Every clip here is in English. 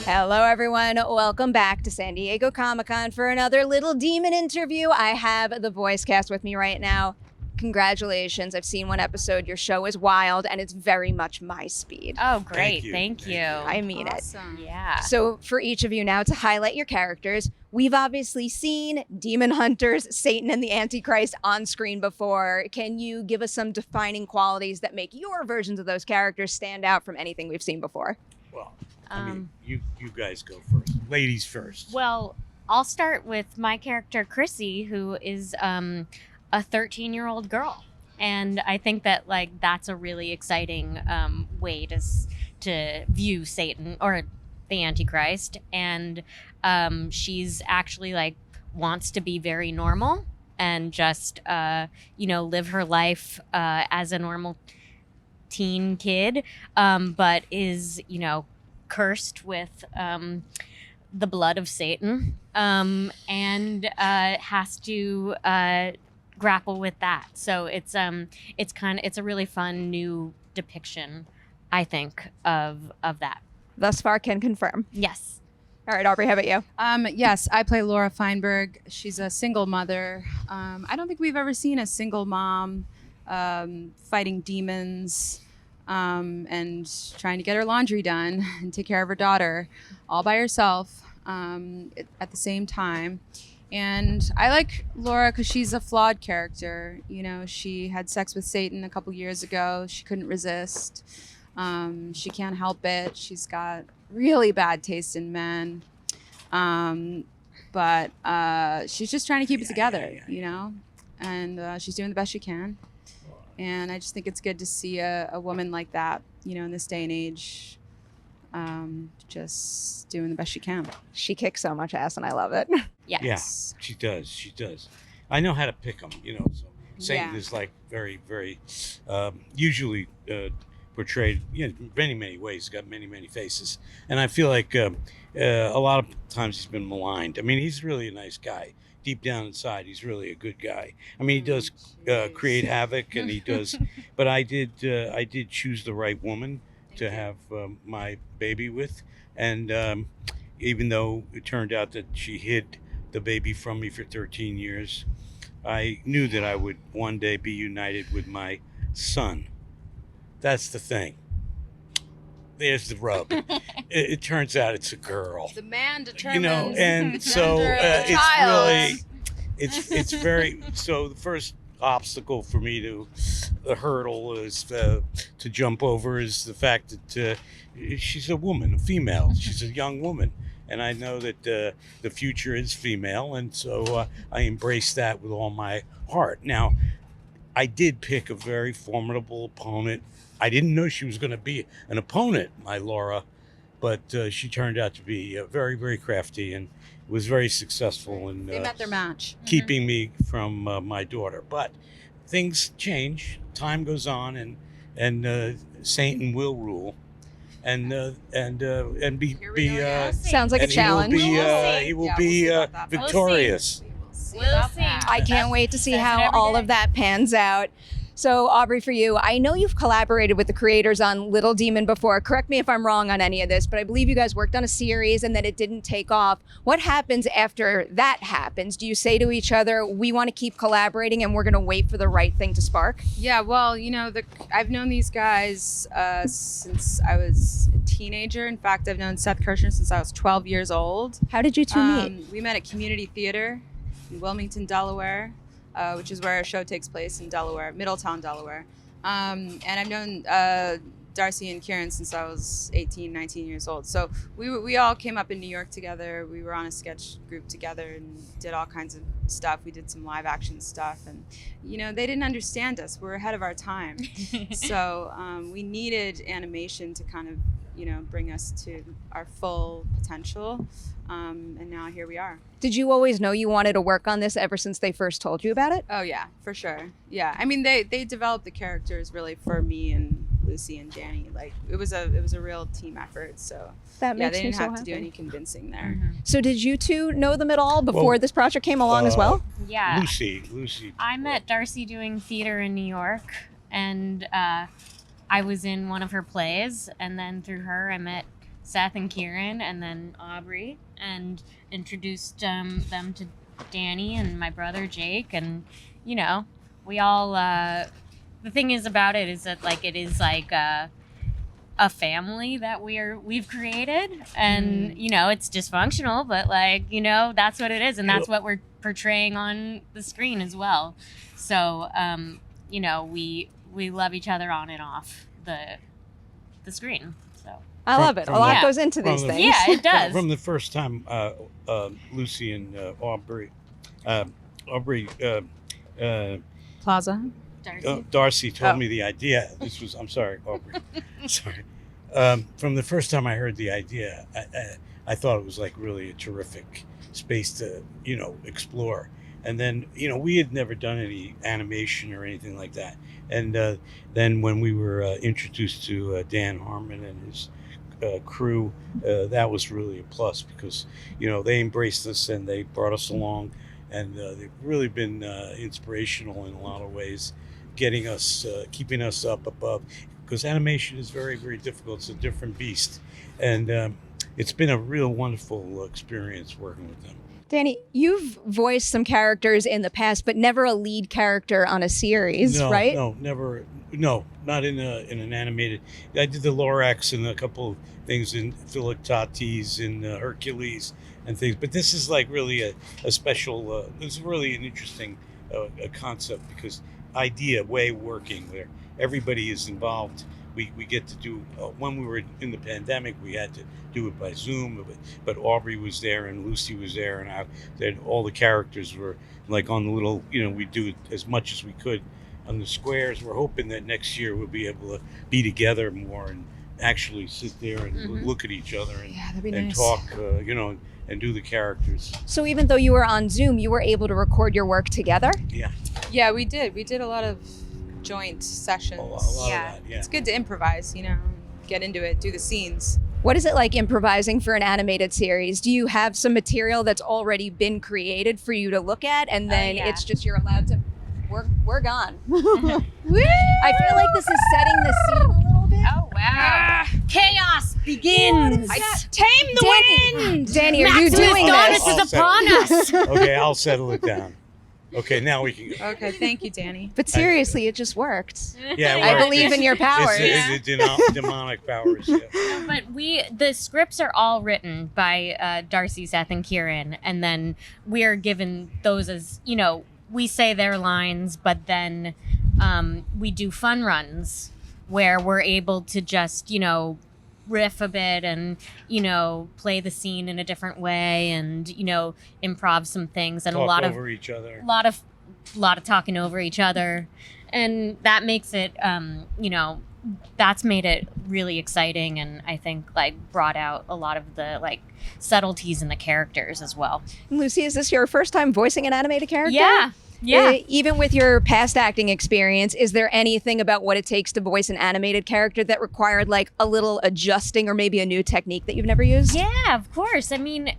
Hello, everyone. Welcome back to San Diego Comic-Con for another Little Demon interview. I have the voice cast with me right now. Congratulations. I've seen one episode. Your show is wild, and it's very much my speed. Oh, great. Thank you. I mean Awesome. it. Yeah. So for each of you now, to highlight your characters, we've obviously seen Demon Hunters, Satan, and the Antichrist on screen before. Can you give us some defining qualities that make your versions of those characters stand out from anything we've seen before? Well, I mean, you guys go first. Ladies first. Well, I'll start with my character, Chrissy, who is a 13-year-old girl. And I think that, like, that's a really exciting way to view Satan or the Antichrist. And she's actually, like, wants to be very normal and just, live her life as a normal teen kid, but is, cursed with the blood of Satan, and has to grapple with that. So it's a really fun new depiction, I think, of that. Thus far, can confirm. Yes. All right, Aubrey, how about you? Yes, I play Laura Feinberg. She's a single mother. I don't think we've ever seen a single mom fighting demons and trying to get her laundry done and take care of her daughter all by herself at the same time. And I like Laura because she's a flawed character. She had sex with Satan a couple years ago. She couldn't resist. She can't help it. She's got really bad taste in men. But she's just trying to keep it together, and she's doing the best she can. And I just think it's good to see a woman like that, in this day and age, just doing the best she can. She kicks so much ass, and I love it. Yes. Yeah, she does. I know how to pick them, so Satan is like very, very usually portrayed in many, many ways. He's got many, many faces. And I feel like a lot of times he's been maligned. I mean, he's really a nice guy. Deep down inside, he's really a good guy. I mean, he does create havoc, and he does. But I did choose the right woman to have my baby with, and even though it turned out that she hid the baby from me for 13 years, I knew that I would one day be united with my son. That's the thing. There's the rub. It turns out it's a girl. The man determines. And so it's very. So the first obstacle for me to hurdle is to jump over is the fact that she's a woman, a female. She's a young woman, and I know that the future is female, and so I embrace that with all my heart. Now, I did pick a very formidable opponent. I didn't know she was going to be an opponent, my Laura, but she turned out to be very, very crafty and was very successful in They met their match. keeping me from my daughter. But things change, time goes on, and Satan will rule, and be Sounds like a and challenge. He will be victorious. We'll see. I can't wait to see Says it how every all day. of that pans out. So, Aubrey, for you, I know you've collaborated with the creators on Little Demon before. Correct me if I'm wrong on any of this, but I believe you guys worked on a series and then it didn't take off. What happens after that happens? Do you say to each other, we want to keep collaborating and we're going to wait for the right thing to spark? Yeah, well, I've known these guys since I was a teenager. In fact, I've known Seth Kirshner since I was 12 years old. How did you two meet? We met at Community Theater in Wilmington, Delaware, which is where our show takes place in Delaware, Middletown, Delaware. And I've known Darcy and Kieran since I was 18, 19 years old. So we all came up in New York together. We were on a sketch group together and did all kinds of stuff. We did some live action stuff. And, they didn't understand us. We're ahead of our time. So we needed animation to kind of, bring us to our full potential. And now here we are. Did you always know you wanted to work on this ever since they first told you about it? Oh yeah, for sure. Yeah, I mean they developed the characters really for me and Lucy and Danny. Like it was a real team effort. So That yeah, makes they me didn't so have to happy. do any convincing there. So did you two know them at all before Well, this project came along as well? Yeah. Lucy. I met Darcy doing theater in New York, and I was in one of her plays, and then through her I met Seth and Kieran, and then Aubrey, and introduced them to Danny and my brother Jake, and we all. The thing is about it is that it is a family that we've created, and it's dysfunctional, but that's what it is, and that's what we're portraying on the screen as well. So we love each other on and off the screen. So I love it. A lot goes into these things. Yeah, it does. From the first time Lucy and Aubrey Plaza. Darcy told me the idea. I'm sorry, Aubrey. Sorry. From the first time I heard the idea, I thought it was really a terrific space to, explore. And then, we had never done any animation or anything like that. And then when we were introduced to Dan Harmon and his crew, that was really a plus because, they embraced us and they brought us along. And they've really been inspirational in a lot of ways, getting us, keeping us up above. Because animation is very, very difficult. It's a different beast. And it's been a real wonderful experience working with them. Danny, you've voiced some characters in the past, but never a lead character on a series, right? No, never. No, not in an animated. I did the Lorax and a couple of things in Tease and Hercules and things. But this is really a special, this is really an interesting a concept because way working where everybody is involved. We get to do, when we were in the pandemic, we had to do it by Zoom, but Aubrey was there and Lucy was there, and then all the characters were on the little, we do it as much as we could on the squares. We're hoping that next year we'll be able to be together more and actually sit there and look at each other and, that'd be and nice. talk, and do the characters. So even though you were on Zoom, you were able to record your work together? Yeah. Yeah, we did. We did a lot of joint sessions. A lot of that, yeah. It's good to improvise, get into it, do the scenes. What is it like improvising for an animated series? Do you have some material that's already been created for you to look at, and then it's just you're allowed to, we're gone? I feel like this is setting the scene a little bit. Oh wow! Chaos begins. Tame the wind. Danny, are you doing Maximus this? Donis is upon us. Okay, I'll settle it down. Okay, now we can go. Okay, thank you, Danny. But seriously, it just worked. Yeah, it I worked. believe in your powers. It's demonic powers. Yeah. No, but the scripts are all written by Darcy, Seth, and Kieran, and then we are given those as we say their lines, but then we do fun runs where we're able to just riff a bit and play the scene in a different way and improv some things and Talk a lot over of each other. lot of talking over each other, and that makes it that's made it really exciting, and I think brought out a lot of the subtleties in the characters as well. Lucy, is this your first time voicing an animated character? Yeah. Even with your past acting experience, is there anything about what it takes to voice an animated character that required a little adjusting or maybe a new technique that you've never used? Yeah, of course. I mean,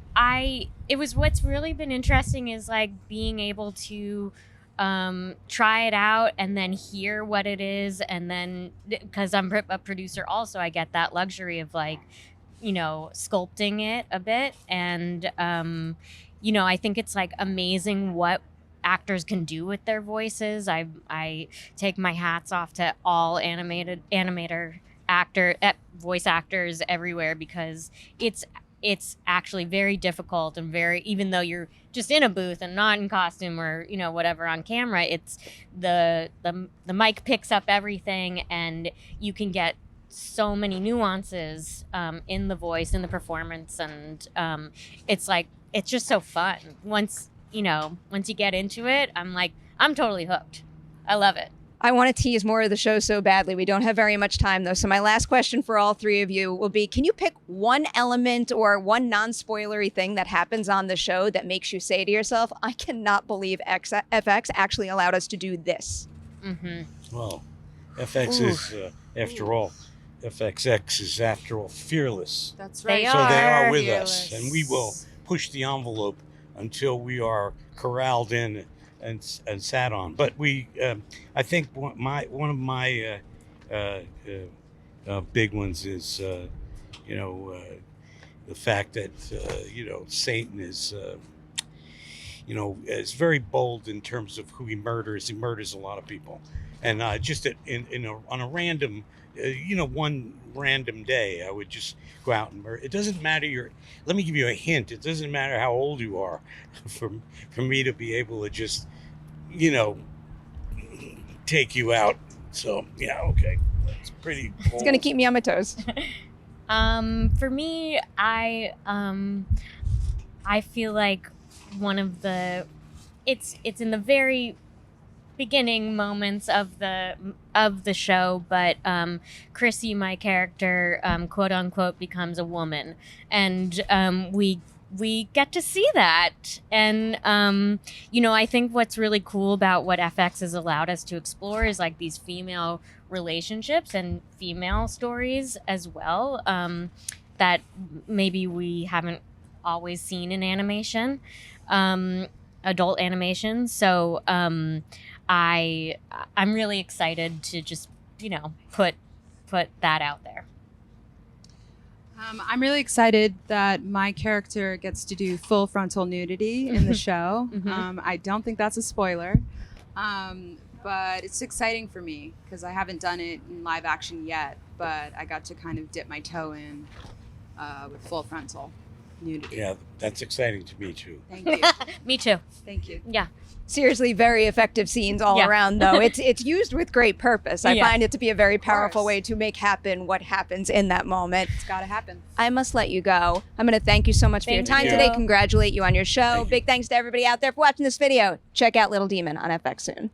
what's really been interesting is being able to try it out and then hear what it is, and then because I'm a producer also, I get that luxury of sculpting it a bit, and I think it's entering what actors can do with their voices. I take my hats off to all voice actors everywhere, because it's actually very difficult and even though you're just in a booth and not in costume or whatever on camera, it's the mic picks up everything, and you can get so many nuances in the voice, in the performance, and it's just so fun. Once you get into it, I'm totally hooked. I love it. I want to tease more of the show so badly. We don't have very much time, though. So my last question for all three of you will be, can you pick one element or one non-spoilery thing that happens on the show that makes you say to yourself, I cannot believe FX actually allowed us to do this? Mm-hmm. Well, FX is, after all, FXX is, after all, fearless. That's They right. So they are are with fearless. us, and we will push the envelope until we are corralled in and sat on. But I think one of my big ones is, the fact that, Satan is, is very bold in terms of who he murders. He murders a lot of people. And just on a random, one random day, I would just go out and murder. It doesn't matter let me give you a hint. It doesn't matter how old you are for me to be able to just, take you out. So, yeah, okay. That's pretty cool. It's going to keep me on my toes. For me, I feel like one of the, it's in the very beginning moments of the show, but Chrissy, my character, quote unquote, becomes a woman, and we get to see that. And I think what's really cool about what FX has allowed us to explore is like these female relationships and female stories as well, that maybe we haven't always seen in animation, adult animation. So I'm really excited to just put that out there. I'm really excited that my character gets to do full frontal nudity in the show. I don't think that's a spoiler, but it's exciting for me because I haven't done it in live action yet, but I got to kind of dip my toe in with full frontal nudity. Yeah, that's exciting to me too. Thank you. Me too. Thank you. Yeah. Seriously, very effective scenes all around, though. It's used with great purpose. I find it to be a very powerful way to make happen what happens in that moment. It's got to happen. I must let you go. I'm going to thank you so much for your time today. Congratulate you on your show. Big thanks to everybody out there for watching this video. Check out Little Demon on FX soon.